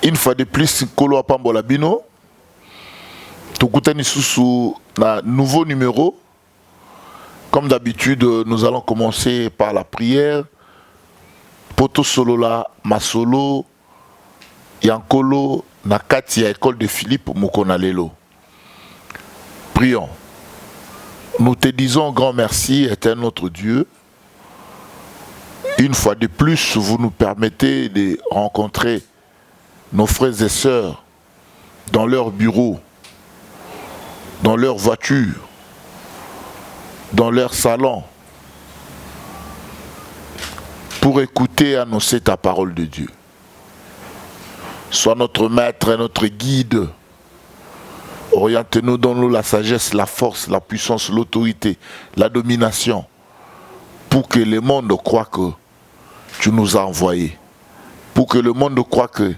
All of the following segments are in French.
Une fois de plus, Kolo Apambola Bino. Tukutani Soussou, un nouveau numéro. Comme d'habitude, nous allons commencer par la prière. Poto Solola, Masolo, Yankolo, Nakati, à l'école de Philippe Mokonalelo. Prions. Nous te disons grand merci, éternel notre Dieu. Une fois de plus, vous nous permettez de rencontrer nos frères et sœurs dans leur bureau, dans leur voiture, dans leur salon, pour écouter et annoncer ta parole de Dieu. Sois notre maître et notre guide. Oriente-nous, donne-nous la sagesse, la force, la puissance, l'autorité, la domination, pour que le monde croie que tu nous as envoyés. Pour que le monde croie que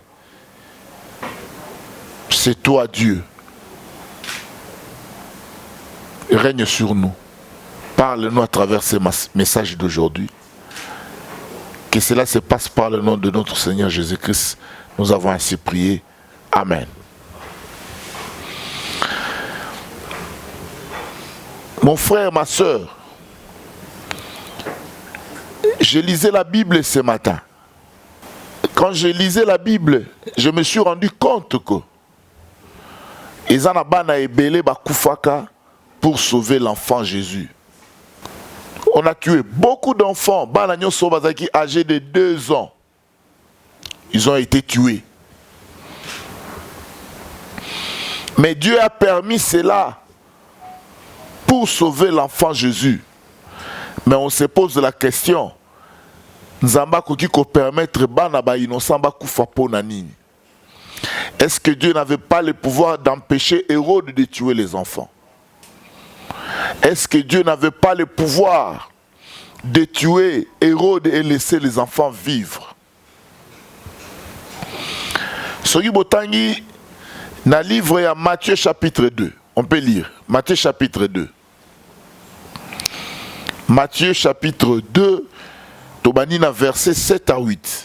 c'est toi Dieu. Règne sur nous. Parle-nous à travers ces messages d'aujourd'hui. Que cela se passe par le nom de notre Seigneur Jésus-Christ. Nous avons ainsi prié. Amen. Mon frère, ma soeur, je lisais la Bible ce matin. Quand je lisais la Bible, je me suis rendu compte que Ezanabana Ebele Bakufaka pour sauver l'enfant Jésus. On a tué beaucoup d'enfants, Bananyo Sobazaki âgés de 2 ans. Ils ont été tués. Mais Dieu a permis cela pour sauver l'enfant Jésus. Mais on se pose la question, Nzamba koki ko permettre bana ba innocent ba kufa pona nini? Est-ce que Dieu n'avait pas le pouvoir d'empêcher Hérode de tuer les enfants? Est-ce que Dieu n'avait pas le pouvoir de tuer Hérode et laisser les enfants vivre? Soki botangi na livre ya Matthieu chapitre 2. On peut lire Matthieu chapitre 2. Matthieu chapitre 2, Tobanina versets 7 à 8.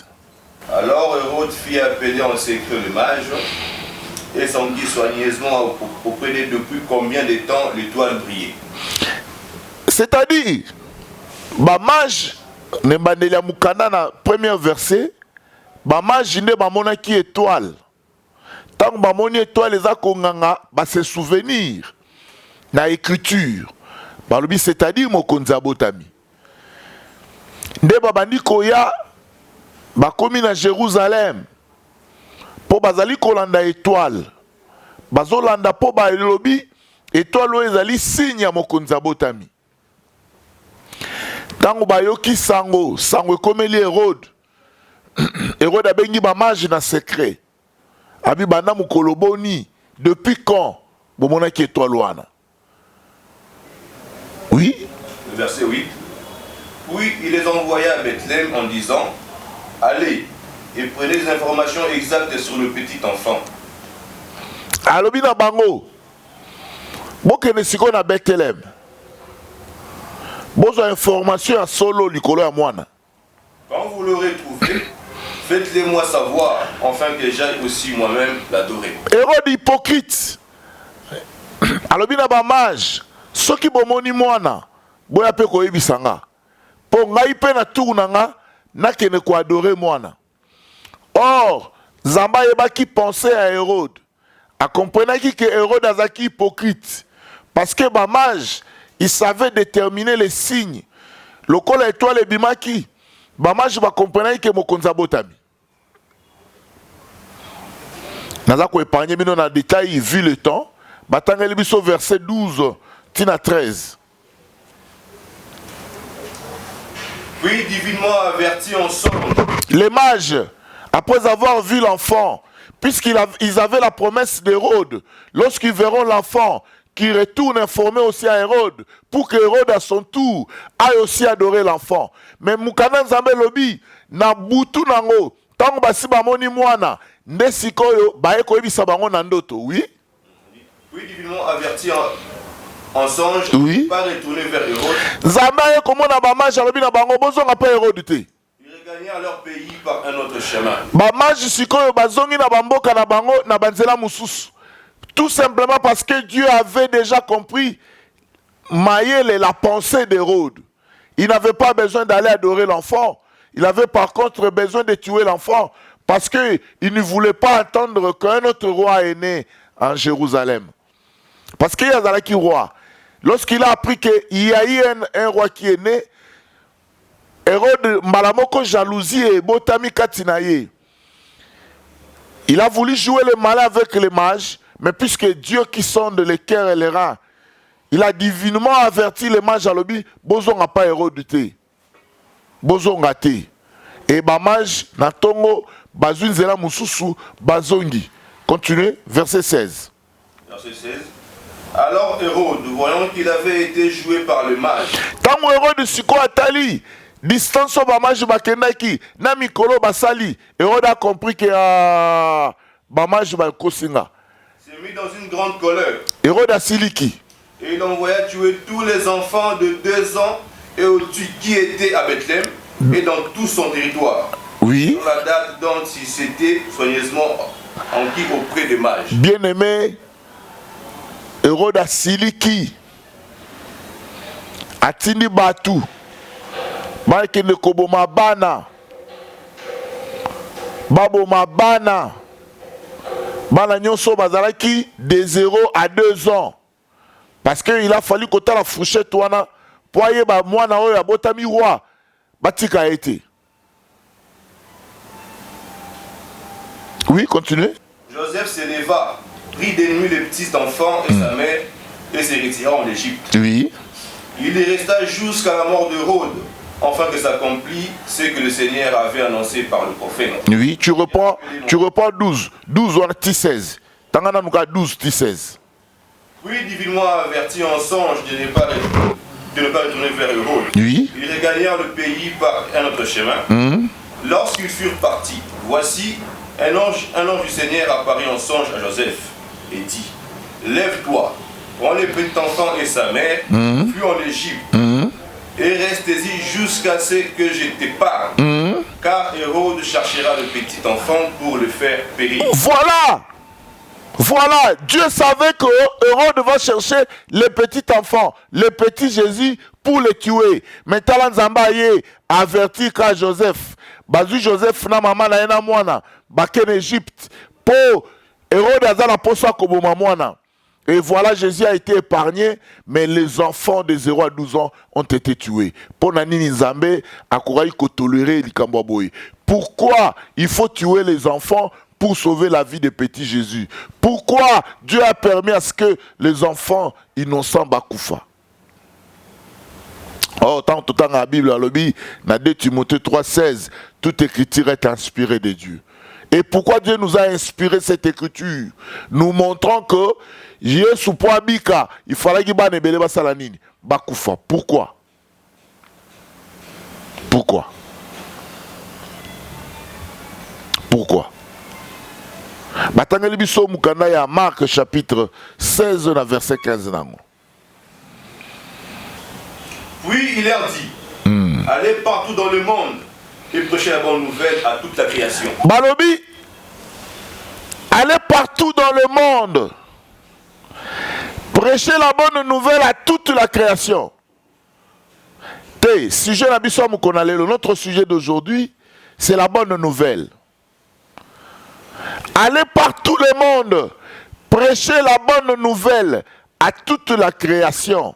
Alors Hérode fit appeler en secret le mage et s'en dit soigneusement auprès de depuis combien de temps l'étoile brillait. C'est-à-dire, ba mage ne bandelia mukanda na premier verset, ba mage ne ba monaki étoile. Tant ba moni étoile eza konganga ba se souvenir na écriture. Balobi c'est-à-dire mokonza botami. Nde babandi koya bakomi na Jérusalem po bazali kolanda étoile. Bazolanda po ba elobi étoile oyo ezali signe ya mokonza botami. Tango bayoki sango ekomeli Hérode. Hérode abengi ba mage na secret. Abi banda mukolo boni depuis quand bomonaki étoile wana? Oui. Le verset 8. Puis il les envoya à Bethléem en disant, allez et prenez des informations exactes sur le petit enfant. Alobi na bango. Bokene siko na Bethléem. Bozo information à solo likolo ya mwana. Quand vous l'aurez trouvé, faites-les moi savoir, afin que j'aille aussi moi-même l'adorer. Hérode hypocrite. Alobi na ba mage. Soki bomoni mwana, boya pe koyebisa nga. Po ngai pe na tour na nga, nakene ko adorer mwana. Or, Zamba yebaki penser à Hérode. A comprenaki que Hérode azaki hypocrite. Parce que ba mage, il savait déterminer les signes. Lokola étoile ebimaki, ba mage ba comprenaki que mokonza botami. Naza ko épargner bino na détail vu le temps. Batangeli biso verset 12 tina 13. Puis divinement averti en songe. Les mages, après avoir vu l'enfant, puisqu'ils avaient la promesse d'Hérode, lorsqu'ils verront l'enfant, qui retourne informer aussi à Hérode, pour que Hérode à son tour aille aussi adorer l'enfant. Mais Mukana Nzambe lobi, na butu nango, tango basi bamoni mwana, nde sikoyo, bae koyebisa bango na ndoto, oui? Puis divinement averti en songe, oui. Pas retourner vers Hérode. Nzambe komona ba mage alobi na bango bozonga pa Hérode te. Il regagnèrent leur pays par un autre chemin. Bamage sikoyo bazongi na bamboka na bango na banzela mususu. Tout simplement parce que Dieu avait déjà compris Maël, la pensée d'Hérode. Il n'avait pas besoin d'aller adorer l'enfant. Il avait par contre besoin de tuer l'enfant parce qu'il ne voulait pas attendre qu'un autre roi est né en Jérusalem. Parce qu'il y a un roi. Lorsqu'il a appris qu'il y a eu un roi qui est né, Hérode, malamoko jalousie et botami katinaye. Il a voulu jouer le malin avec les mages, mais puisque Dieu qui sonde les cœurs et les reins, il a divinement averti les mages à l'obi, bozon n'a pas Hérode té. Bozon gâté. Et ba mage na tongo bazun zela mususu bazongi. Continuez, verset 16. Verset 16. Alors Hérode, voyant qu'il avait été joué par le mage. Tango Hérode siko atali. Distance au bamage bakendaki na mikolo basali. Hérode a compris que bamage bakosinga. S'est mis dans une grande colère. Hérode a siliki. Et il envoya tuer tous les enfants de 2 ans et au-dessus qui étaient à Bethléem et dans tout son territoire. Oui. Sur la date dont il s'était soigneusement enquis auprès des mages. Bien-aimé, Hérode a siliki. Atindi batu. Maïke ne koboma bana. Baboma bana. Bana nyonso bazalaki de 0 à 2 ans. Parce qu'il a fallu que tu la fourchette wana pour aller ba mwana oyo abotami roi batika été. Oui, continuez. Joseph s'éleva, prit d'ennemi les petits enfants et sa mère et se retira en Égypte. Oui. Il y resta jusqu'à la mort d'Hérode, afin que s'accomplisse ce que le Seigneur avait annoncé par le prophète. Oui, tu reprends 12. 12 ou 16. Tangana nuka 12, 16. Puis, divinement averti en songe de ne pas retourner vers Hérode, oui. Ils regagnèrent le pays par un autre chemin. Lorsqu'ils furent partis, voici, un ange du Seigneur apparut en songe à Joseph et dit, lève-toi, prends le petit enfant et sa mère, fuis en Égypte, et restez-y jusqu'à ce que je te parle, car Hérode cherchera le petit enfant pour le faire périr. Voilà, Dieu savait que Hérode va chercher le petit enfant, le petit Jésus, pour le tuer. Mais Talanzamba a averti qu'à Joseph, Bazu Joseph na maman na ena mwana, baken Égypte, pour Hérode azala poso koboma mwana. Et voilà, Jésus a été épargné, mais les enfants de 0 à 12 ans ont été tués. Pour Nanini Nzambe, Akouraï ko tolérer l'Ikamboboy. Pourquoi il faut tuer les enfants pour sauver la vie de petit Jésus? Pourquoi Dieu a permis à ce que les enfants innocents bakoufa? Oh, tant dans la Bible, dans 2 Timothée 3,16, toute écriture est inspirée de Dieu. Et pourquoi Dieu nous a inspiré cette écriture? Nous montrons que Jésus pour Abika, il fallait qu'il y ait basalanini, bakoufa. Pourquoi? Pourquoi? Pourquoi? Batangeli biso mukanda ya Marc chapitre 16 verset 15 nango. Puis il leur dit, allez partout dans le monde et prêchez la bonne nouvelle à toute la création. Balobi, allez partout dans le monde, prêchez la bonne nouvelle à toute la création. Sujet la biso mukonalelo, notre sujet d'aujourd'hui, c'est la bonne nouvelle. Allez par tout le monde, prêchez la bonne nouvelle à toute la création.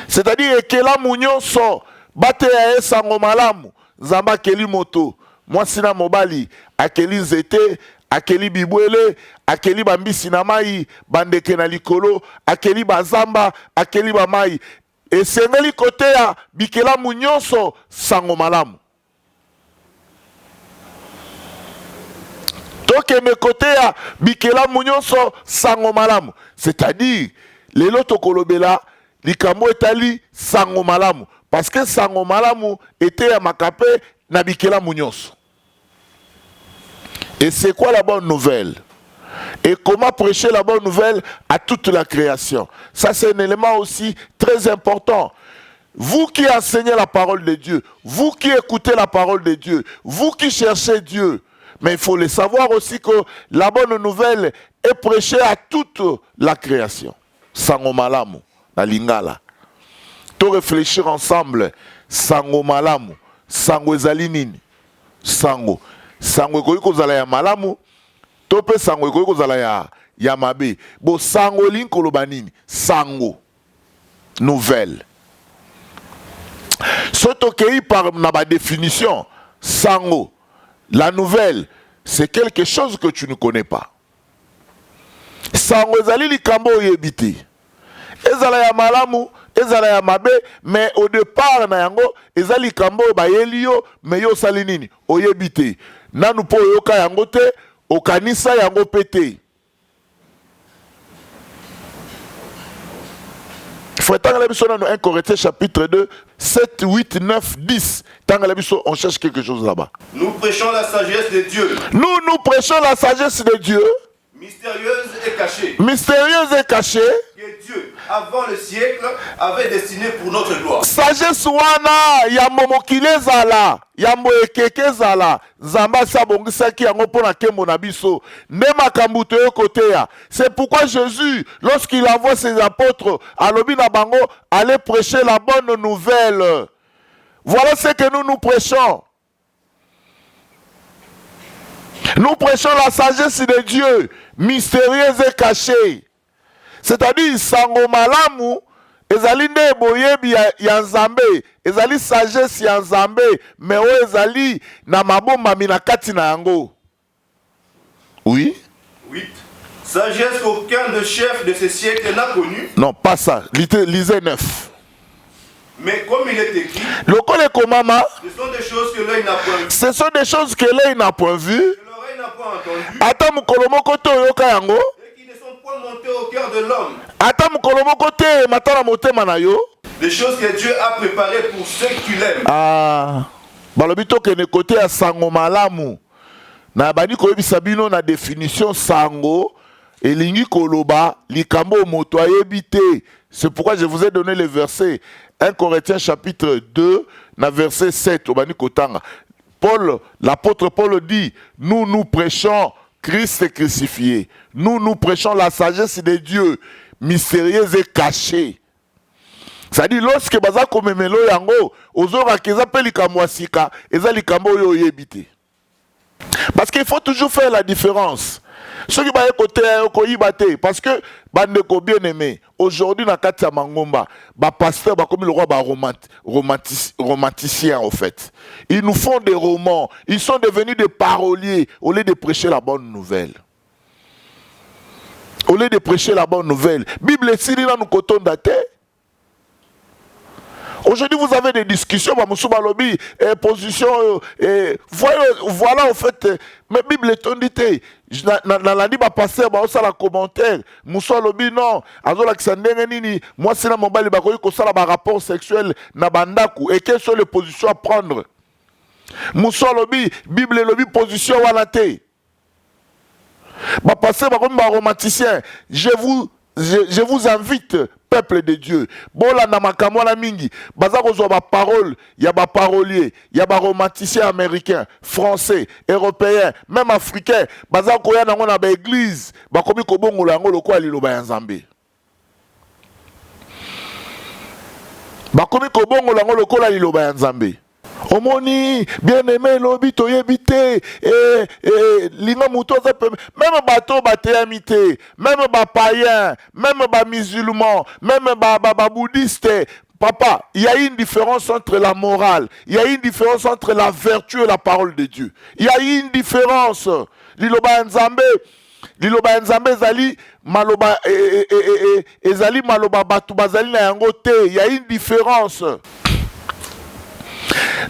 C'est-à-dire que la mounion so bate ya esango malamu, zamba keli moto, mwasina mobali, akeli zete, akeli bibwele, akeli bambisi na mai, bandeke na likolo, akeli bazamba, akeli bamai. Et sengeli kote ya bikela mounion so sango malamu. Tokeme kote ya bikela mounionso sango malamu. C'est-à-dire, les loto kolobela, likambo etali sango malamu. Parce que sango malamu était à makape na bikela mounionso. Et c'est quoi la bonne nouvelle? Et comment prêcher la bonne nouvelle à toute la création? Ça, c'est un élément aussi très important. vous qui enseignez la parole de Dieu, vous qui écoutez la parole de Dieu, vous qui cherchez Dieu, mais il faut le savoir aussi que la bonne nouvelle est prêchée à toute la création. Sango malamu, na lingala. To réfléchir ensemble, sango malamu, sango ezali nini? Sango. Sango ekoki kozala ya malamu, to pe sango ekoki kozala ya mabe. Bo sango lingi koloba nini? Sango. Nouvelle. Surtout que par ma définition, sango, la nouvelle, c'est quelque chose que tu ne connais pas. Sango ezali likambo oyebite. Ezala ya malamu, ezala ya mabe, mais au départ na yango ezali likambo bayeli yo, mais yo sali nini oyebite. Nanu po yoka yango te, okanisa yango pete. Frère, tant que 1 Corinthiens chapitre 2, 7, 8, 9, 10. Tant que on cherche quelque chose là-bas. Nous prêchons la sagesse de Dieu. Nous prêchons la sagesse de Dieu. Mystérieuse et cachée. Mystérieuse et cachée. Que Dieu, avant le siècle, avait destiné pour notre gloire. Sagesse wana ya momokile zala, ya moekeke zala, zamba sabongisaki yango pona kembo na biso, nde makambo toyo koteya. C'est pourquoi Jésus, lorsqu'il envoie ses apôtres à lobi na bango, allez prêcher la bonne nouvelle. Voilà ce que nous prêchons. Nous prêchons la sagesse de Dieu, mystérieuse et cachée. C'est-à-dire, sango malamu, ezali nde boyebi ya nzambe, ezali sagesse ya nzambe, mais o ezali na mabomba minakati na yango. Oui? 8. Sagesse qu'aucun de chef de ce siècle n'a connue. Non, pas ça. Lisez 9. Mais comme il est écrit, ce sont des choses que l'œil n'a point vues. Ce sont des choses que l'œil n'a point vues. Que l'oreille n'a point entendues. Ata mukolo moko to yoka yango. Et qui ne sont point montées au cœur de l'homme. Ata mukolo moko te matala motema na yo. Des choses que Dieu a préparées pour ceux qui l'aiment. Ah, balobito ke ne côté ya sango malamu. Na bani ko yebisa bino na définition sango elingi koloba likambo moto ayebite. C'est pourquoi je vous ai donné les versets. 1 Corinthiens chapitre 2, na verset 7, Paul, l'apôtre Paul dit, nous prêchons Christ crucifié. Nous prêchons la sagesse de Dieu, mystérieuse et cachée. C'est-à-dire, lorsque baza komemelo yango, ozora keza pe likambo asika, eza likambo yo yebite. Parce qu'il faut toujours faire la différence. Ceux qui baye côté koyibate parce que bandeko bien aimé aujourd'hui na kati ya mangomba ba pasteur ba comme le roi ba romanticien en fait. Ils nous font des romans, ils sont devenus des paroliers au lieu de prêcher la bonne nouvelle. Au lieu de prêcher la bonne nouvelle, Bible sili na nous coton daté. Aujourd'hui, vous avez des discussions, position, voilà en fait, mais Bible est tondité. Dans la Bible, passer, ça la commentaire. Moussa lobi non, azola kisandenge nini, moi c'est la mobile, ça la rapport sexuel na bandaku et quelles sont les positions à prendre. Moussa lobi, Bible lobi position wanate. Ba passer comme romanticien, je vous invite, peuple de Dieu. Bola na makamwa na mingi. Baza kozwa ba parole, ya ba parolier, ya ba romanticien américain, français, européen, même africain. Baza koya nango na ba église, ba komi kobongola yango lokwa liloba ya Nzambe. Ba komi kobongola yango lokwa liloba ya Nzambe. Omoni, bien-aimé, lobi toyebite, linga muto même bateau batéamité, même ba païen, même ba musulman, même ba bouddhiste. Papa, il y a une différence entre la morale, il y a une différence entre la vertu et la parole de Dieu. Il y a une différence. Liloba Nzambe zali maloba ezali maloba batu bazali na yango te. Il y a une différence.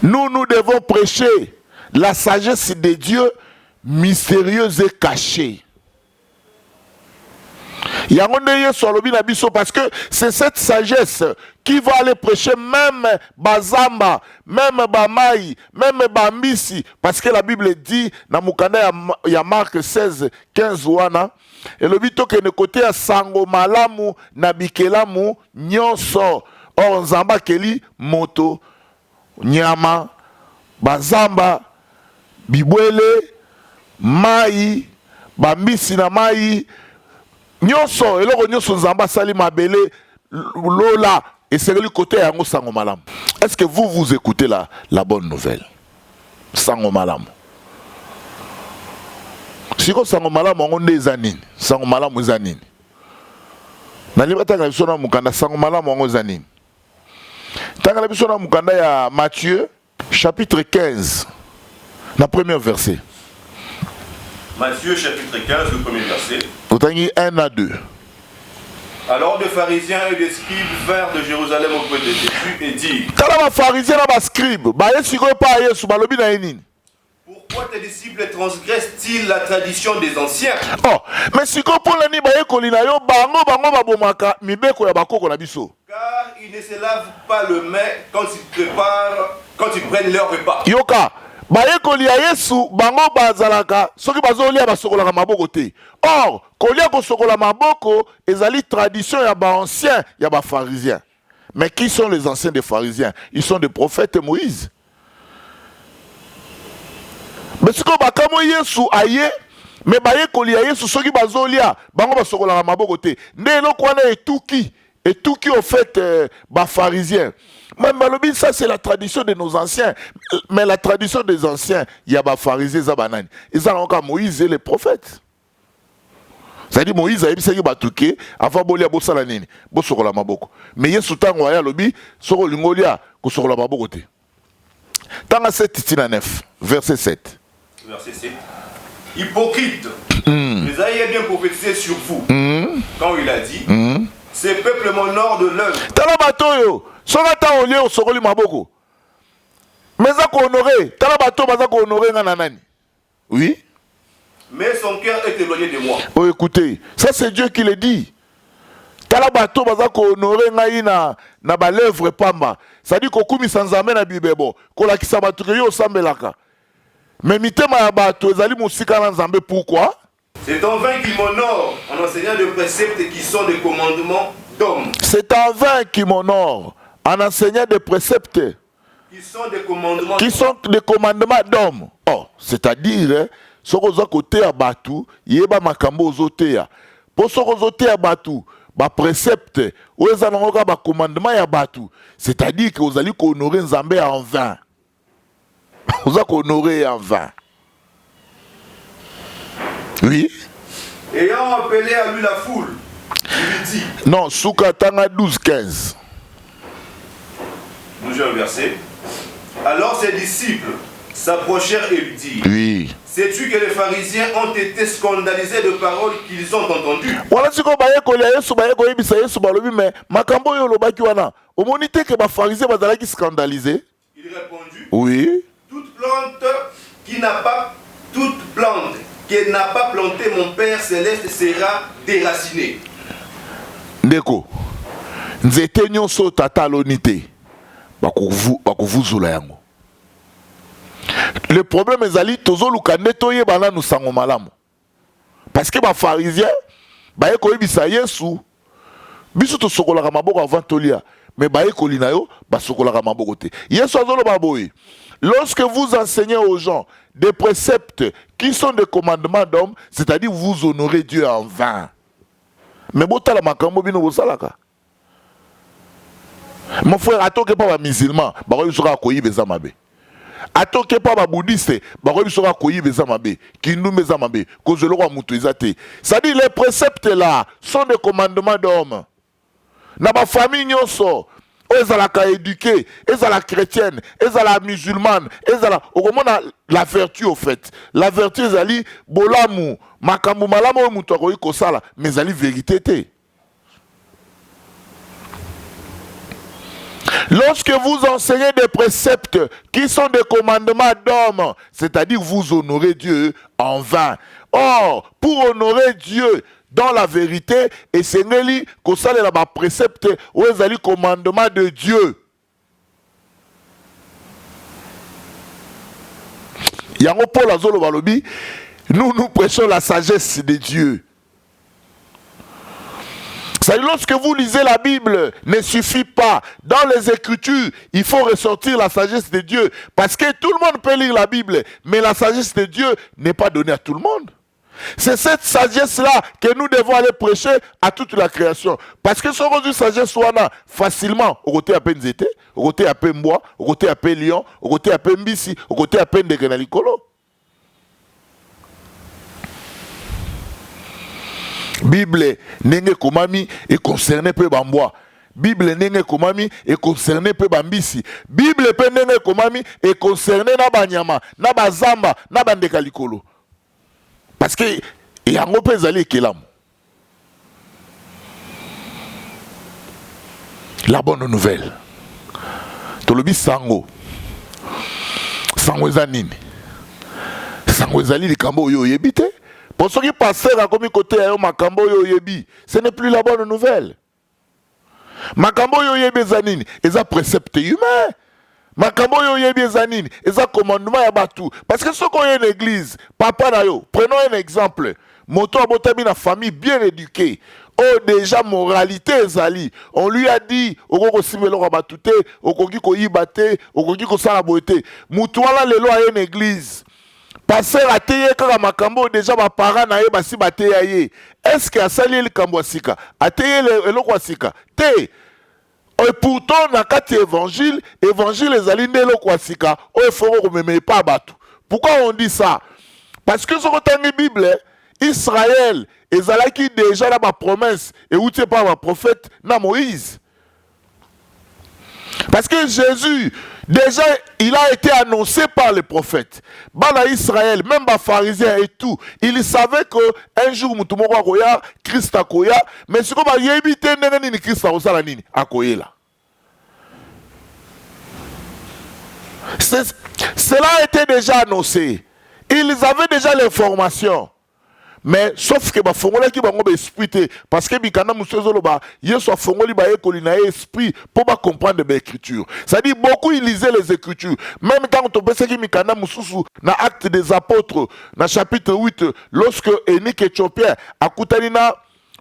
Nous devons prêcher la sagesse de Dieu mystérieuse et cachée. Parce que c'est cette sagesse qui va aller prêcher même Bazamba, même Bamaï, même Bambisi. Parce que la Bible dit, dans Mukanda, il y a Marc 16, 15 wana, et le bito que ne côté à Sango Malamu, Nabikelamu, Nyonso. Or nzamba keli moto, nyama, bazamba, bibwele, mai, bambisi na mai, nyonso, eloko nyonso nzamba sali mabele, lola, et c'est le côté yango sango malam. Est-ce que vous écoutez la bonne nouvelle? Sango malam. Si vous sango malam, on est zanine. Sango malam, on est zanine. Nalibata na bisona mukanda sango malam, on est zanine. Tanga na bisona mukanda ya Matthieu, chapitre 15, le premier verset. Matthieu, chapitre 15, le premier verset. Autangi 1 à 2. Alors des pharisiens et des scribes vinrent de Jérusalem auprès de Jésus et dirent: Kala ba pharisiens na ba scribes, ba yesu ko pa yesu ba lobi na enini. Pourquoi tes disciples transgressent-ils la tradition des anciens? Oh, mais si ko pona ni ba yekoli na yo bango ba bomaka mibeko ya bakoko na biso. Car ils ne se lavent pas le main quand ils prennent leur repas. Yoka, ba yekoli ya yesu bango bazalaka soki bazolia basokolaka maboko te. Or, kolia ko sokola maboko ezali tradition ya ba anciens ya ba pharisiens. Mais qui sont les anciens des pharisiens? Ils sont des prophètes Moïse. Mais si ko bakamo yesu aye, mais ba yekoli ya yesu soki bazolia bango basokolaka maboko te. Nde eloko wana etuki au fait ba pharisiens. Même Malobi, ça c'est la tradition de nos anciens. Mais la tradition des anciens, il y a des pharisiens, Zabanani. Ils ont encore Moïse et les prophètes. C'est-à-dire Moïse a dit que avant bolia bosala nini, bosokola maboko. Mais yesu tango ya lobi, soko lingolia ko sokola maboko te. Tanga 7:9, verset 7. Verset 7. Hypocrite, les aïe bien prophétisé sur vous. Quand il a dit, ces peuples m'honorent de l'œuvre. Tala batoyo, soka ta olie o sokoli maboko. Mais ça ko honorer, tala bato baza ko honorer ngana nani? Oui. Mais son cœur est éloigné de moi. Oh, écoutez, ça c'est Dieu qui le dit. Tala bato baza ko honorer ngai na ba lèvre pamba. Ça dit ko kumi sanzame na bibebo, ko la kisaba yo sambelaka. Mais mitema ya bato ezali musika na nzambe pourquoi? C'est en vain qu'ils m'honorent en enseignant des préceptes qui sont des commandements d'hommes. C'est en vain qu'ils m'honorent en enseignant des préceptes qui sont des commandements d'hommes. Oh, c'est-à-dire, sokoza kote ya batu, yeba makambo ozote ya. Po sokozote ya batu, ba précepte, oueza nangoka ba commandement ya batu. C'est-à-dire que vous allez honorer Nzambe en vain. Vous allez honorer en vain. Oui. Ayant appelé à lui la foule, il lui dit. Non, Souka Tanga 12-15. 12e verset. Alors ses disciples s'approchèrent et lui dirent: Oui. Sais-tu que les pharisiens ont été scandalisés de paroles qu'ils ont entendues? Voilà ce qu'on va dire, Yesu ba yeko yebisa Yesu ba lobi mais makambo yo lobaki wana. Omonite que ba pharisiens bazalaki scandalisé. Il répondit: Oui. Toute plante qui n'a pas planté mon Père céleste sera déracinée. Ndeko. Nzete nyonso tata lonite. Bakuvuzula yango. Le problème est ali tozo lukande toye bana nous sango malamu. Parce que ba pharisiens ba yeko yebisa Yesu biso to sokolaka maboko avant tolia mais ba yeko linayo ba sokolaka maboko te. Yesu azolo baboyi. Lorsque vous enseignez aux gens des préceptes qui sont des commandements d'hommes, c'est-à-dire vous honorez Dieu en vain. Mais botala makambo bino bosalaka. Mon frère, atoke pas ba musulman, ba ko sera koyi bezamabe. Atoke pas ba bouddhiste, ba ko sera koyi bezamabe, kindu bezamabe, ko zelo kwa mutu ezate. C'est-à-dire les préceptes là sont des commandements d'hommes. Na ba famille nyonso, ezalaka éduquée, ezala chrétienne, ezala musulmane, ezala okomona la vertu au fait. La vertu ezali bolamu, makambu malamu mutu akoyi kosala, mais ezali vérité te. Lorsque vous enseignez des préceptes qui sont des commandements d'hommes, c'est-à-dire vous honorez Dieu en vain. Or, pour honorer Dieu dans la vérité, et c'est Nelly que ça les préceptes ou les commandements de Dieu. Yango Paul Azolo Balobi, nous prêchons la sagesse de Dieu. C'est lorsque vous lisez la Bible, ne suffit pas. Dans les Écritures, il faut ressortir la sagesse de Dieu. Parce que tout le monde peut lire la Bible, mais la sagesse de Dieu n'est pas donnée à tout le monde. C'est cette sagesse-là que nous devons aller prêcher à toute la création. Parce que si on a une sagesse, on a facilement, au côté à peine zété, au côté à peine bois, au côté à peine lion, au côté à peine bissi, au côté à peine de grenalicolo. Bible nenge komami est concerné peu bambois. Bible nenge komami est concerné peu bambisi. Bible pe nenge komami est concerné na banyama, na bazamba, na bandeka likolo. Parce que yango pe zali ekelamu. La bonne nouvelle. Tolobi sango. Sango eza nini? Sango ezali likambo oyo oyebite. Pour ceux qui passent à comme côté à Makambo Yoyebi, ce n'est plus la bonne nouvelle. Makambo Yoyebi Zanini, ils ont précepte humain. Makambo Yoyebi Zanini, ils ont commandement à Batou. Parce que ceux qui ont une église, papa Nayo, prenons un exemple. Moto Abotami, une famille bien éduquée. Oh, déjà, moralité Zali. On lui a dit, Oko Simelo Rabatouté, Oko Giko Yibate, Oko Giko Sarabote. Moutouala Lelo a une église. Passer à teye kaka makambo déjà ba parents na ye basi ba teye ye. Est-ce que asali le kambo sika? A teye le lokwa sika? Te. Et pourtant na kati évangile ezali nde lokwa sika. O foro ko meme pas batu. Pourquoi on dit ça? Parce que sur la Bible, Israël ezalaki déjà la promesse et où tu pas ma prophète na Moïse. Parce que Jésus, déjà, il a été annoncé par les prophètes. Bala Israël, même les pharisiens et tout, ils savaient qu'un jour, Christ a koya, mais ce qu'on va y éviter, Christ a koya là. Cela a été déjà annoncé. Ils avaient déjà l'information. Mais sauf que bafongola ki bango ba esprit parce que bikana musozolo ba yeso afongoli ba ekoli na esprit pour ba comprendre les écritures. Ça dit beaucoup ils lisaient les écritures. Même quand on pense que mikana mususu na acte des apôtres na chapitre 8 lorsque Énique Éthiopien akutani na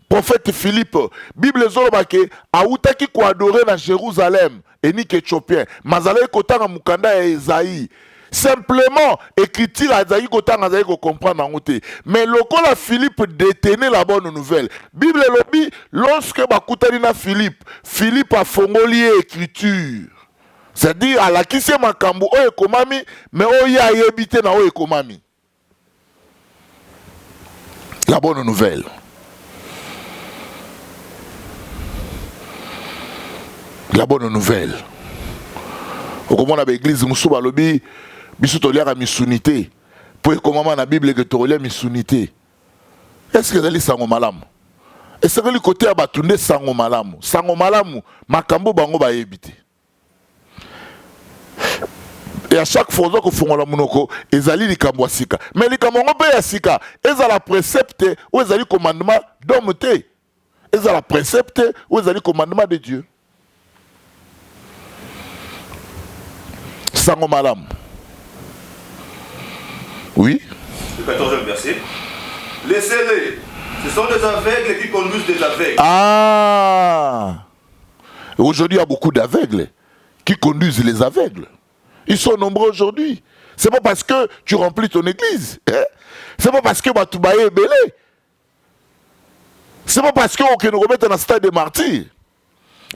prophète Philippe, Bible zolo ba ke autaki ko adorer na Jérusalem, Énique Éthiopien, mazala kotanga mukanda ya Esaïe. Simplement, écriture à Zaï Gotan à Zaï comprendre en côté. Mais le la Philippe détenait la bonne nouvelle. Bible lobby, lorsque Bakoutanina Philippe a fongoli écriture. C'est-à-dire, à la kisi makambu, o ekomami, mais o ya yebite na o ekomami. La bonne nouvelle. La bonne nouvelle. Au comment on a l'église Moussouba lobby, biso tolera misunité. Pour comment la Bible que tolera misunité. Est-ce que c'est sango malamu? Est-ce que le côté abatunde sango malamu? Sango malamu makambo bango ba yebite. Et à chaque fois que fongola munoko ezali likambo sika. Mais likambo ngo pe ya sika, ezala précepte ou ezali commandement d'homme te. Ezala précepte ou ezali commandement de Dieu. Sango malam. Oui. Le 14e verset. Laissez-les. Ce sont des aveugles qui conduisent des aveugles. Ah. Aujourd'hui, il y a beaucoup d'aveugles qui conduisent les aveugles. Ils sont nombreux aujourd'hui. C'est pas parce que tu remplis ton église. Hein? C'est pas parce que tu es belé. C'est pas parce qu'on nous remet dans un stade de martyr.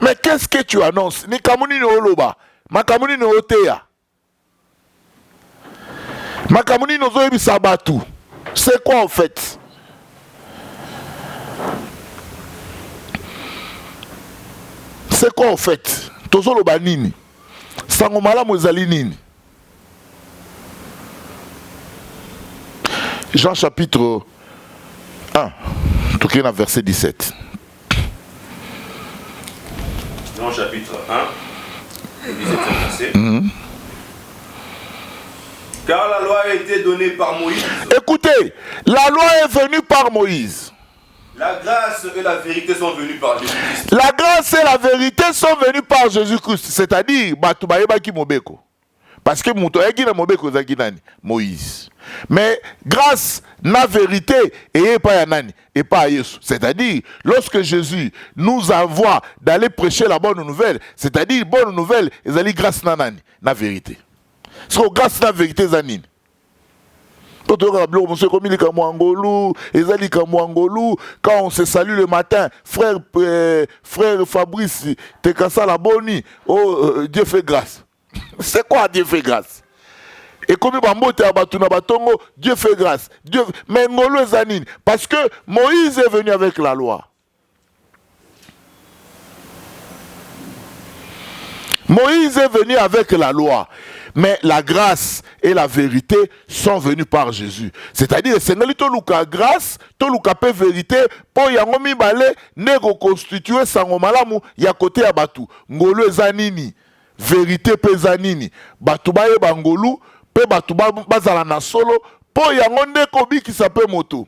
Mais qu'est-ce que tu annonces? Ni kamuni no oloba. Ma kamuni no oteya. Makamuni nozo ebi sabatu. C'est quoi en fait? C'est quoi en fait? Tozo lo banini. Sangomala mozali nini. Jean chapitre 1. Tout est dans verset 17. Jean chapitre 1. 17 verset. Car la loi a été donnée par Moïse. Écoutez, la loi est venue par Moïse. La grâce et la vérité sont venues par Jésus-Christ. La grâce et la vérité sont venues par Jésus-Christ. C'est-à-dire, Batubaeba ki mobeko. Parce que moto ayaki na mobe kozaki nani Moïse. Mais grâce na vérité et pas ya nani et pas à Yesu. C'est-à-dire lorsque Jésus nous envoie d'aller prêcher la bonne nouvelle, c'est-à-dire bonne nouvelle, ezali grâce na nani na vérité. So grâce na vérité zanini. Quand on se salue le matin, frère Fabrice, t'es qu'à ça la bonne, oh Dieu fait grâce. C'est quoi Dieu fait grâce? Et comme Dieu fait grâce. Dieu... Mais ngolo zanine, parce que Moïse est venu avec la loi. Moïse est venu avec la loi. Mais la grâce et la vérité sont venues par Jésus. C'est-à-dire, c'est la grâce, la vérité, pour yangomi bale, nego constituer sangomalamu, ya côté à batu. Ngolo zanini, vérité pe zanini. Batu baye bangolu, pe batu bazala na solo, pour yangonde kobi qui s'appelle moto.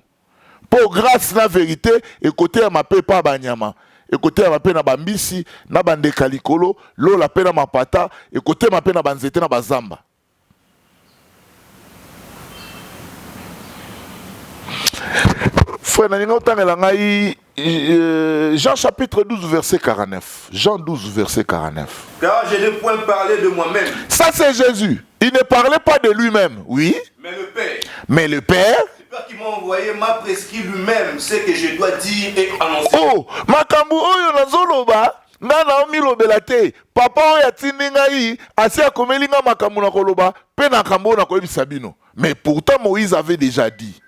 Pour grâce na vérité, et côté à ma pe pa banyama. Écoutez ma peine à bambisi, na bande kalikolo, l'eau la peine à ma pata, écoutez ma peine à banzete na bazamba. Frère, Jean chapitre 12, verset 49. Jean 12, verset 49. Car je n'ai point parlé de moi-même. Ça c'est Jésus. Il ne parlait pas de lui-même, oui. Mais le Père. Mais le Père. Qui m'a envoyé m'a prescrit lui-même ce que je dois dire et annoncer. Oh, makambu oyo nazoloba nga na omilobela te. Papa oyo atindi ngai asi akomeli nga makambu na koloba pe na kambo na koyebisa bino. Mais pourtant Moïse avait déjà dit.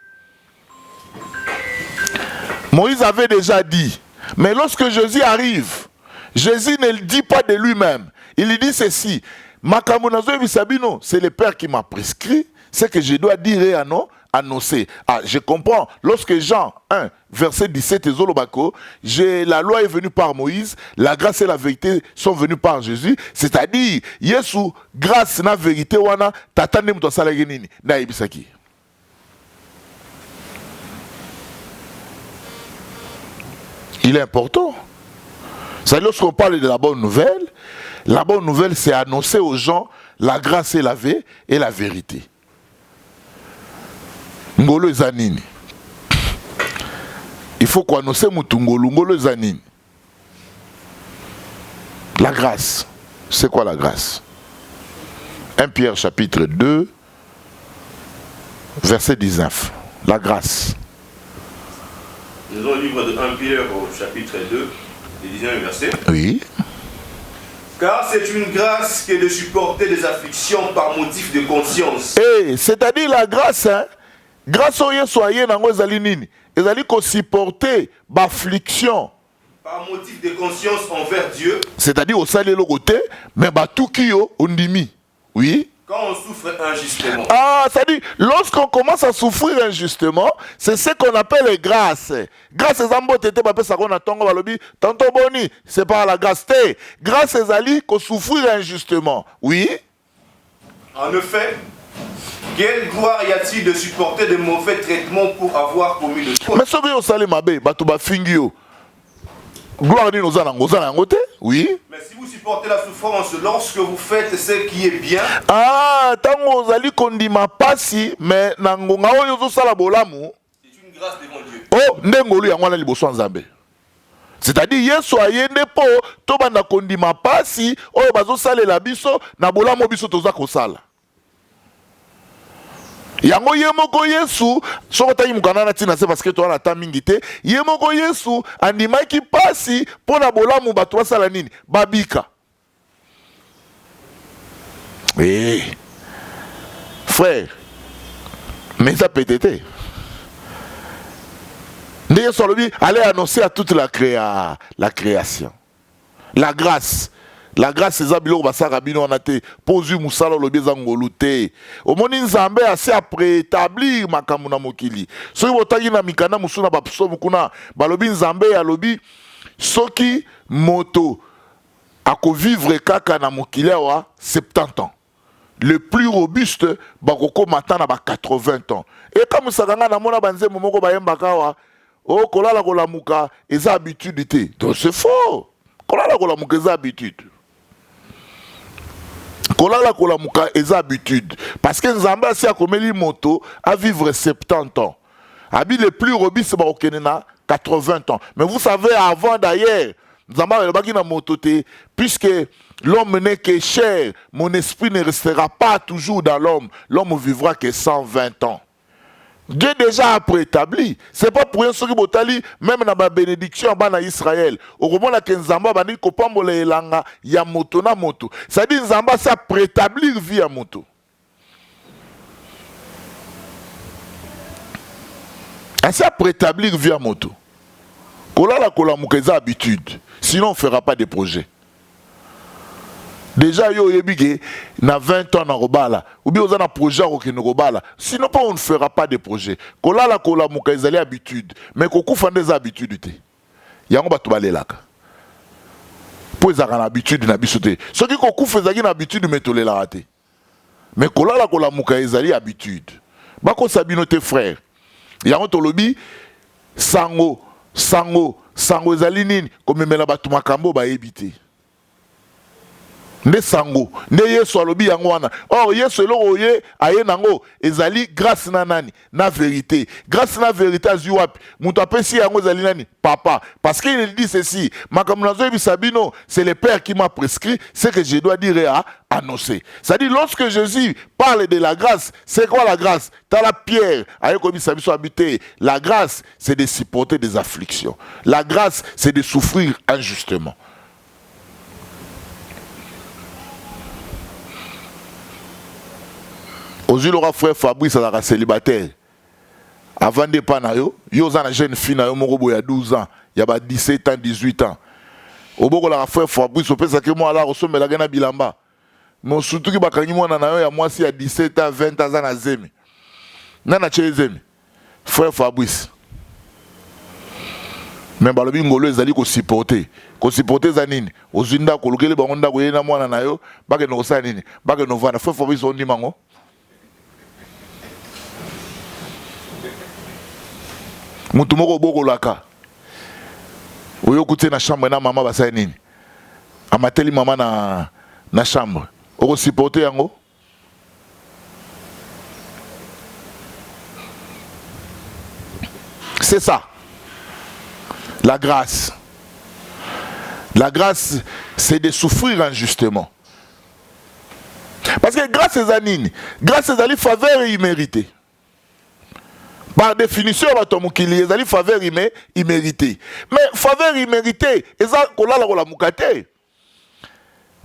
Moïse avait déjà dit. Mais lorsque Jésus arrive, Jésus ne le dit pas de lui-même. Il dit ceci. Makambu na zoyebisa bino, c'est le Père qui m'a prescrit ce que je dois dire et annoncer. Ah, je comprends. Lorsque Jean 1, verset 17, la loi est venue par Moïse, la grâce et la vérité sont venues par Jésus. C'est-à-dire, Yesu, grâce et la vérité, wana, tatane mto salage nini, na ibisaki. Il est important. C'est lorsqu'on parle de la bonne nouvelle, c'est annoncer aux gens la grâce et la vérité. Ngolo zanini. Il faut qu'on annonce mutungolo ngolo zanini. La grâce. C'est quoi la grâce? 1 Pierre chapitre 2 verset 19. La grâce. Nous avons le livre de 1 Pierre au chapitre 2 et 19 verset. Oui. Car c'est une grâce que de supporter des afflictions par motif de conscience. C'est-à-dire la grâce, hein? Grâce au Yesoye nango ezali nini? Ezali ko supporter l'affliction par motif de conscience envers Dieu. C'est-à-dire au salé le côté, mais tout qui yo ondimi. Oui. Quand on souffre injustement. Ah, c'est-à-dire lorsqu'on commence à souffrir injustement, c'est ce qu'on appelle grâce. Grâce aux ambo tete ba pesa ko na tongo balobi, tanto boni, c'est par la grâce té. Grâce ezali ko souffrir injustement. Oui. En effet, quelle gloire y a-t-il de supporter de mauvais traitements pour avoir commis le tort? Mais ce que vous savez, bato ba fingio. Gloire ni nos ozana ngote? Oui. Mais si vous supportez la souffrance lorsque vous faites ce qui est bien. Ah, tango ozali kondima pasi, mais nangonga oyo zo sala bolamu. C'est une grâce devant Dieu. Oh, ndengolu ya ngwana liboso nzambe. C'est-à-dire Yesu ayende po to banda kondima pasi oyo bazo salela biso na bolamu biso toza kosala. Yango yemoko Yesu sokota yimukana na tina se parce que toi la ta mingite yemoko Yesu andimaki pasi pona bolamu bato basala nini babika. Frère, mais ça peut être allez annoncer à toute la création la grâce. La grâce c'est zabilo basaka bino onate pozu musala lobeza ngolute. Omoni nzambe assez après établir makambo na mokili. Soki botaki na mikanda musuna ba psomu kuna balobi nzambe ya lobi soki moto ako vivre kaka na mokili wa 70 ans. Le plus robuste bakoko matana ba 80 ans. Et comme sakanga na mona banze momoko bayembaka wa o kolala kolamuka eza habitude te. Donc c'est faux. Kolala kolamuka eza habitude. Kolala kolamuka eza habitude. Parce que Nzamba si a komeli moto à vivre 70 ans. Abi le plus robuste ba okenena 80 ans. Mais vous savez avant d'ailleurs, Nzamba le baki na moto te, puisque l'homme n'est que chair, mon esprit ne restera pas toujours dans l'homme. L'homme vivra que 120 ans. Dieu déjà a préétabli. C'est pas pour rien ce qui botali, même dans la bénédiction en Israël. Au moment où Nzamba a dit que elanga ya moto na moto. Ça dit Nzamba ça préétablir vie à moto. Ça préétablir vie à moto. Kolala kolamuka habitude. Sinon on ne fera pas de projet. Déjà, yo yebige na 20 ans na robala ou bien on a un projet qui ne robala. Sinon pas on ne fera pas de projet. Kolala kola muka ezali habitude, mais kokufa des habitudes te. Yango batu balelaka. Po ezaka na habitude na biso te. Soki kokufa ezaki na habitude metolela te. Mais kolala kola muka ezali habitude. Bako sabino te frère. Yango tolobi sango ezali nini komemela batu makambo ba ebite. Ne sango ne yesu alobi yango wana oh yesu eloko ye aye nango ezali grâce na nani na vérité grâce na vérité azwi wapi mutu apesi yango ezali nani papa parce qu'il dit ceci makambo nazoyebisa bino c'est le père qui m'a prescrit ce que je dois dire à annoncer. C'est-à-dire lorsque Jésus parle de la grâce, c'est quoi la grâce? T'as la pierre aye kobisa biso habité. La grâce c'est de supporter des afflictions. La grâce c'est de souffrir injustement. Aujourd'hui, le frère Fabrice a célibataire. Avant de pas na yo, yo za na jeune fille na yo moko ya 12 ans, ya ba 17 ans, 18 ans. Oboko la frère Fabrice o pesa ke mo ala resomela na bilamba. Mais surtout ki bakangi mo na yo ya mwasi ya 17 ans, 20 ans na zemi. Nana che zemi. Frère Fabrice. Mais balobi ngolo ezali ko supporter. Ko supporter za nini? Ozinda ko lokele bango ndako yena mwana na yo, bake no sa nini? Bake no vana frère Fabrice on dit mango. Mutu moko bokolaka oyo kuti na chambre na mama basaya nini amateli mama na chambre oko supporter yango c'est ça la grâce c'est de souffrir injustement parce que grâce c'est anine grâce c'est ali faveur imméritée. Par définition, il y a des faveurs imméritées. Mais faveurs imméritées,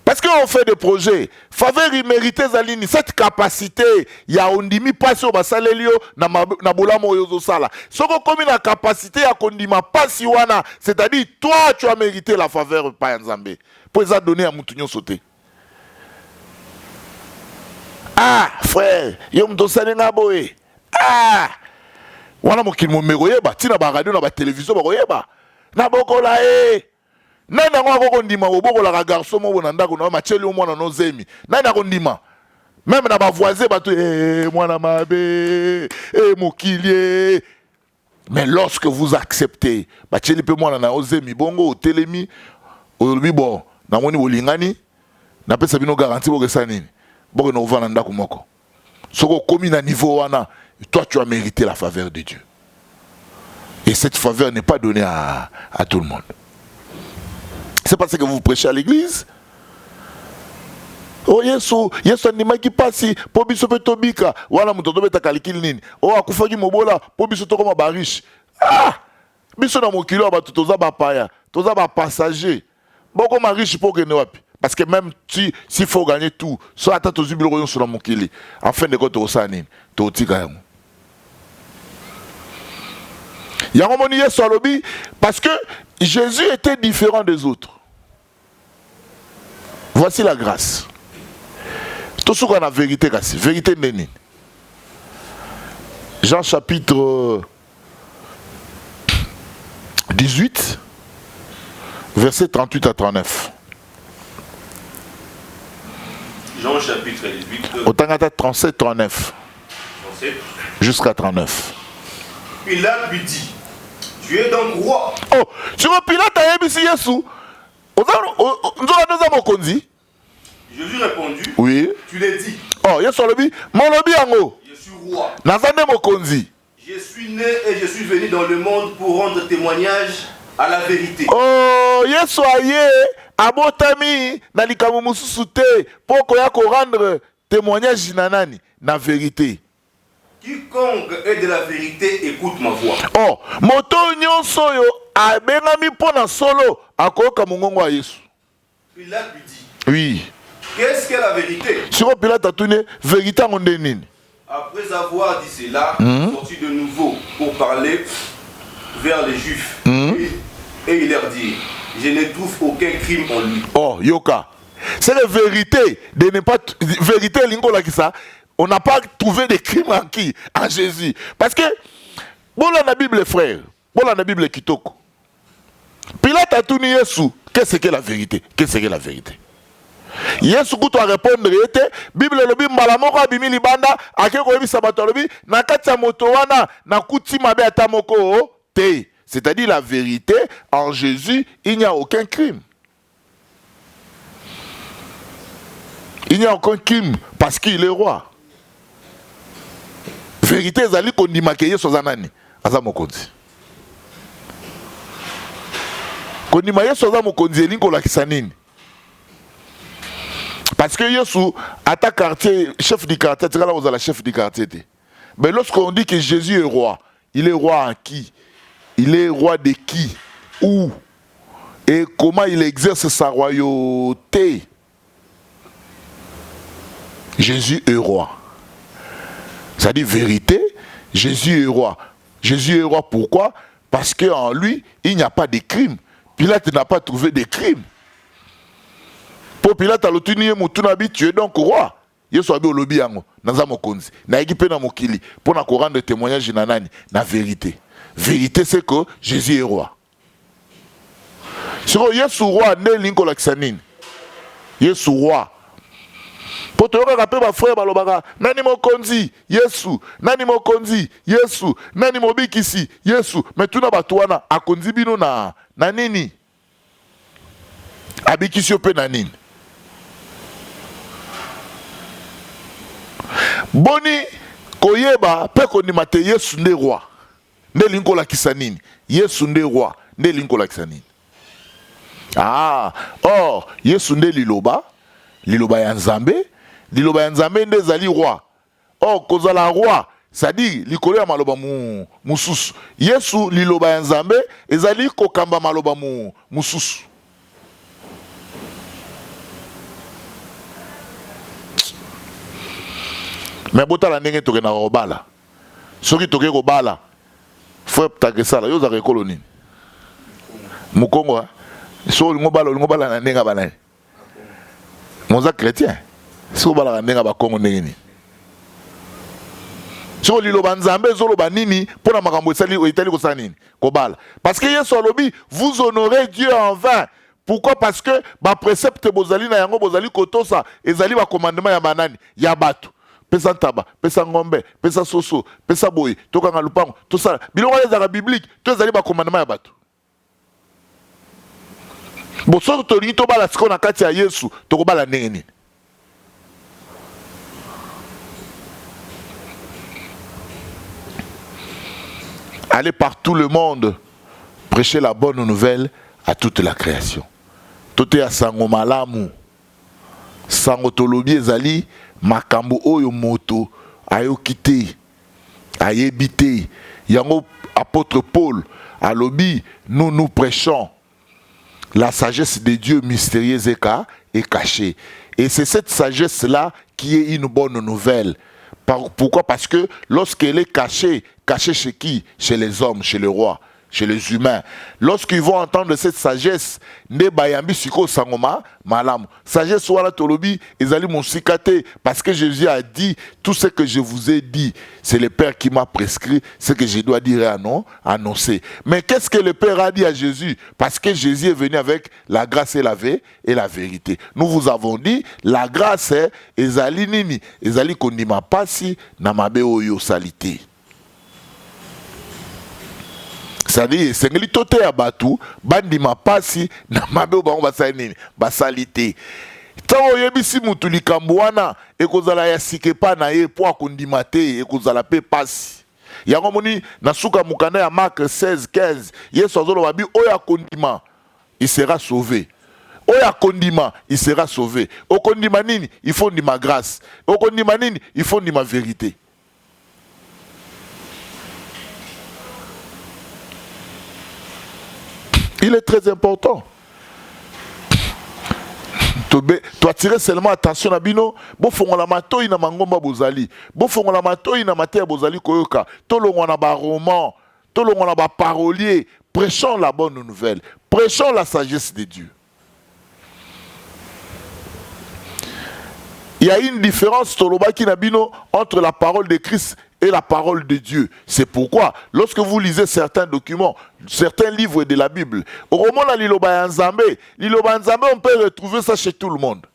parce qu'on fait des projets, faveurs imméritées, cette capacité, il y a un demi passe au basalelio, na bolamo yozo sala. Ce qu'on comme la capacité à kondima passe wana, c'est-à-dire toi tu as mérité la faveur par Nzambe. Pour ça donner à Moutounion sauter. Ah frère, yom to salenga boé. Ah wana mokili momekoyeba tina ba radio na ba télévision bakoyeba na bokola nani yango akokondima obokola ka garçon mo na ndako na macheli o mwana no zemi nani akondima même na ba voisin bato mwana mabe mokili mais lorsque vous acceptez bacheli pe mwana na ozemi bongo otelemi olobi bon na moni bolingani na pesa bino garantie bokesa nini boko na ovana ndako moko soko komi na niveau wana. Toi, tu as mérité la faveur de Dieu. Et cette faveur n'est pas donnée à tout le monde. C'est parce que vous prêchez à l'église. Oh, Yesu anima qui passe, pour biso petobika, wala mutoto beta kalikili nini. Oh, akufaki mobola, pour biso to koma bariche. Ah! Biso na mokilo ba toza ba paya, toza ba passager. Boko ma riche pour que ne wapi. Parce que même s'il faut gagner tout, soit attends aux bureaux sur la mokili, en fin de compte au sanine, to tika. Parce que Jésus était différent des autres. Voici la grâce. Tout ce qu'on a vérité, vérité neni. Jean chapitre 18, versets 38 à 39. Jean chapitre 18. Otangata 37, 39. 37. Jusqu'à 39. Pilate lui dit, tu es donc roi. Oh, tu vois Pilate a émis Yesu. Nous avons mokonzi. Jésus répondit, oui. Tu l'as dit. Oh, Yesu alobi, molobi yango. Je suis roi. Nazande mokonzi. Je suis né et je suis venu dans le monde pour rendre témoignage à la vérité. Oh, Yesu aye abotami na likambo mususu te poko ya ko rendre témoignage na nani na vérité. Quiconque est de la vérité écoute ma voix. Oh, moto nyonso yo abengami pona solo akoka mongongo ya Yesu. Pilate lui dit, oui. Qu'est-ce que la vérité? Siko Pilate a tourné vérité en nini. Après avoir dit cela, sortit de nouveau pour parler vers les Juifs. Et il leur dit, je ne trouve aucun crime en lui. Oh, Yoka. C'est la vérité de ne pas... Vérité, lingola qui ça. On n'a pas trouvé de crime en qui? En Jésus. Parce que, bon, dans la Bible, frère, bon, dans la Bible, kitoko. Pilate a tourné Yesu. Qu'est-ce que la vérité? Qu'est-ce que la vérité? Yesu kuto a répondre ete Bible lobi mbala moko abimi libanda akeko yebisa bato lobi na kati ya moto wana na kuti mabe ata moko te. C'est-à-dire la vérité en Jésus, il n'y a aucun crime. Il n'y a aucun crime parce qu'il est roi. Vérité ezali kondima ke Yesu azanani aza mokonzi. Kondima Yesu aza mokonzi elingo lakisa nini? Parce que Yesu, à ta quartier, chef du quartier, tu es là où la chef du quartier. Mais lorsqu'on dit que Jésus est roi, il est roi en qui? Il est roi de qui? Où? Et comment il exerce sa royauté? Jésus est roi. Ça dit vérité, Jésus est roi. Jésus est roi pourquoi? Parce qu'en lui, il n'y a pas de crime. Pilate n'a pas trouvé de crime. Pour Pilate a l'otuni mutunabi, tu es donc roi. Yesu abi olobi yango naza mokonzi. Na eki pe na mokili pour na rendre témoignage na nani na vérité. Vérité c'est que Jésus est roi. Sur Yesu roi ne linko laksanine. Yesu roi. Pour te rappeler ma frère balobaka nani mokonzi Yesu, nani mokonzi Yesu, nani mobikisi Yesu. Mais tout na batwana akonzi bino na nini? Abikisi pe na nini? Boni koyeba pe konima te Yesu nde roi. Nde linko lakisa nini? Yesu nde roi. Nde linko lakisa nini? Ah, or Yesu nde liloba. Liloba ya Nzambe. Liloba ya Nzambe nde zali roi. Or kozala roi, c'est-à-dire likolo ya maloba mususu. Yesu liloba ya Nzambe ezali kokamba maloba mususu. Mais botala ndenge toke na robala. Soki toke robala. Frère takesala yo za rekolo nini? Mukongo ha. So ngobala na ndenga banani. Moza chrétien. So bala ndenga ba Kongo ndenge ni. So liloba Nzambe zoloba nini pona makambo esali etali kosala nini? Kobala. Parce que Yesu alobi vous honorez Dieu en vain. Pourquoi? Parce que ba précepte bozali na yango bozali kotosa ezali ba commandement ya banani ya bato. Pesa taba, pesa ngombe, pesa soso, pesa boy, toka nga lupango, tout ça. Biloko ezaka biblique, to ezali ba commandement ya bato. Bo soki tolingi tobala siko na kati ya Yesu, tokobala ndenge nini? Allez par tout le monde, prêcher la bonne nouvelle à toute la création. Tote ya sango malamu, sango tolobi ezali makambo oyo moto ayoki te ayebi te yango apôtre Paul alobi nous prêchons la sagesse de Dieu mystérieuse et cachée et c'est cette sagesse là qui est une bonne nouvelle. Pourquoi? Parce que lorsqu'elle est cachée chez qui? Chez les hommes, chez les rois, chez les humains. Lorsqu'ils vont entendre cette sagesse, ne bayambi siko sangoma malam. Sagesse wala tolobi ezali monsikate parce que Jésus a dit tout ce que je vous ai dit, c'est le Père qui m'a prescrit ce que je dois dire annoncer. Mais qu'est-ce que le Père a dit à Jésus? Parce que Jésus est venu avec la grâce et la vérité. Nous vous avons dit la grâce est ezali nini? Ezali kondima pasi na mabe oyo salite. C'est-à-dire, c'est que tote ya batu, bandima pasi, na mabe bango basali nini, basalite. Tango yebisi mutu likambo wana ekozala ya sike pa na ye po akondima te ekozala pe pasi. Yango moni na suka mukanda ya Marc 16-15 Yesu azoloba bi oyo akondima il sera sauvé. Oya kondima, il sera sauvé. Okondima nini, il faut de ma grâce. Okondima nini, il faut de ma vérité. Il est très important. Tu attirer seulement attention à bino. Bo fongola matoi na mangomba bozali. Bo fongola matoi na matea bozali koyoka. Tolongo na ba roman, tolongo na ba parolier. Prêchons la bonne nouvelle. Prêchons la sagesse de Dieu. Il y a une différence tolobaki na bino entre la parole de Christ et la parole de Dieu. C'est pourquoi, lorsque vous lisez certains documents, certains livres de la Bible, au roman la Liloba Nzambe, on peut retrouver ça chez tout le monde.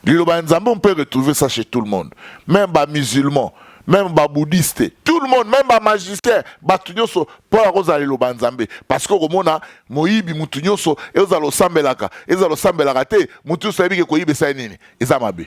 Liloba Nzambe, on peut retrouver ça chez tout le monde. Même les musulmans, même les bouddhistes, tout le monde, même les magiciens, batunyoso, pour la rose à Liloba Nzambe. Parce que au roman, Moïbi, Moutunyoso, et aux allo sambelaka, et aux allo sambelaka, Moutunyoso, et Koyibe Sainini, et Zamabe.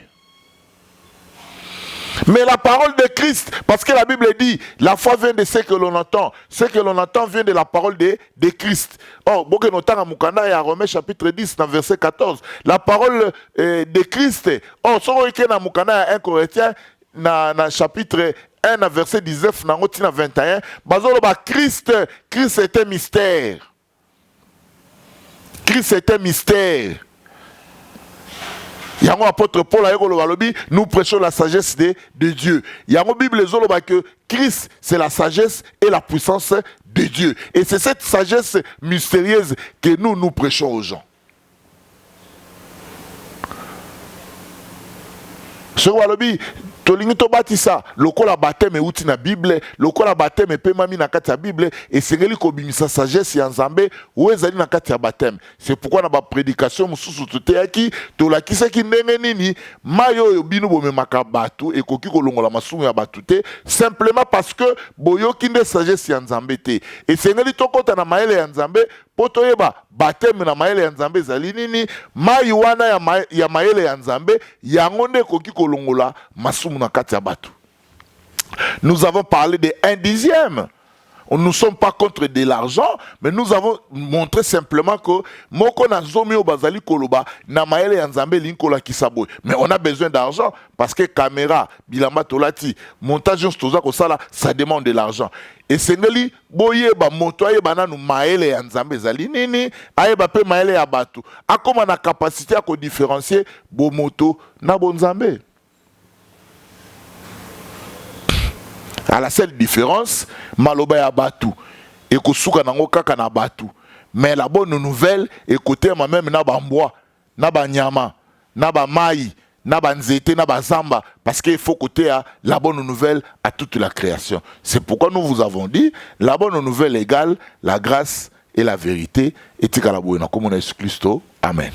Mais la parole de Christ, parce que la Bible dit, la foi vient de ce que l'on entend. Ce que l'on entend vient de la parole de Christ. Or, Romains chapitre 10, dans verset 14, la parole de Christ. Or, si on regarde 1 Corinthiens, dans chapitre 1, verset 19, dans 21, Christ est un mystère. Christ est un mystère. Yango apôtre Paul a dit, nous prêchons la sagesse de Dieu. Yango Bible zoloba que Christ c'est la sagesse et la puissance de Dieu. Et c'est cette sagesse mystérieuse que nous prêchons aux gens. Sur Walobi, tolingi to batisa, lokola baptême outi na Bible, lokola baptême pe mami na kati ya Bible, et sengeli ko bimisa sagesse ya Nzambe, ou ezali na kati ya baptême. C'est pourquoi na ba prédication mususu tuteyaki, to la kisaki ndenge nini, mayo yo binu bomemaka batu, et koki kolongola masumu ya batu te, simplement parce que boyoki nde sagesse ya Nzambe te. Et sengeli to kota na maele ya Nzambe, poto yeba baptême na maele ya Nzambe ezali nini, mayi wana ya maele ya Nzambe, yango nde koki kolongola masumu. Nous avons parlé de 1/10. Nous ne sommes pas contre de l'argent, mais nous avons montré simplement que moko na zomi o bazali koloba na maele ya Nzambe linkola kisaboy. Mais on a besoin d'argent parce que caméra, bilamba tolati, montage stoza ko sala, ça demande de l'argent. Et sengeli boyeba moto ayeba na maele ya Nzambe zali nini, ayeba pe maele ya batu. Akoma na capacité à ko différencier bo moto na bon Nzambe. À la seule différence, maloba ya batu et kosuka nango kaka na batu. Mais la bonne nouvelle est côté même na bamboa, na banyama, na ba mai, na banzete, na bazamba, parce qu'il faut côté la bonne nouvelle à toute la création. C'est pourquoi nous vous avons dit la bonne nouvelle égale la grâce et la vérité et tika la bonne comme on est Christo. Amen.